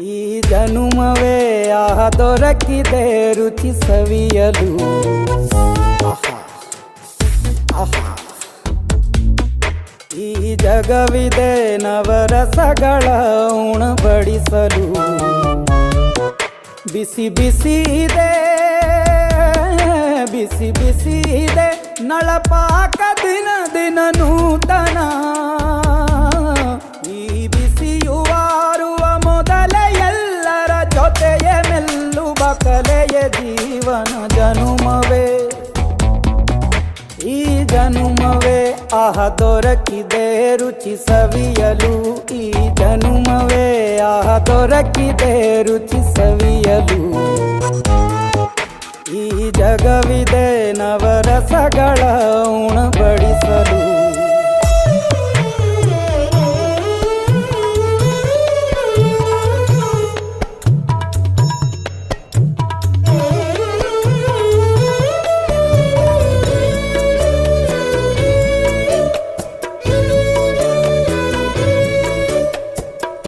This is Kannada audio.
ಈ ಜನುಮವೇ ಆಹ ದೊರಕಿದೆ ರುಚಿ ಸವಿಯಲು. ಈ ಜಗವಿದೆ ನವರಸಗಳ ಉಣಬಡಿಸಲು. ಬಿಸಿ ಬಿಸಿ ಇದೆ, ಬಿಸಿ ಬಿಸಿ ಇದೆ ನಳಪಾಕ ದಿನ ದಿನ ನೂತನ. ಈ ಬಿಸಿಯುವಾರುವ ಮೊದಲೇ ಎಲ್ಲರ ಜೊತೆಯೇ ಮೆಲ್ಲುವ ಕಲೆಯ ಜೀವನ ಜನುಮವೇ. ಈ ಜನುಮವೇ ಆಹ ದೊರಕಿದೆ ರುಚಿ ಸವಿಯಲು. ಈ ಜನುಮವೇ ಆಹ ದೊರಕಿದೆ ರುಚಿ ಸವಿಯಲು. ಈ ಜಗವಿದೆ ನವರಸಗಳ ಉಣಬಡಿಸಲು.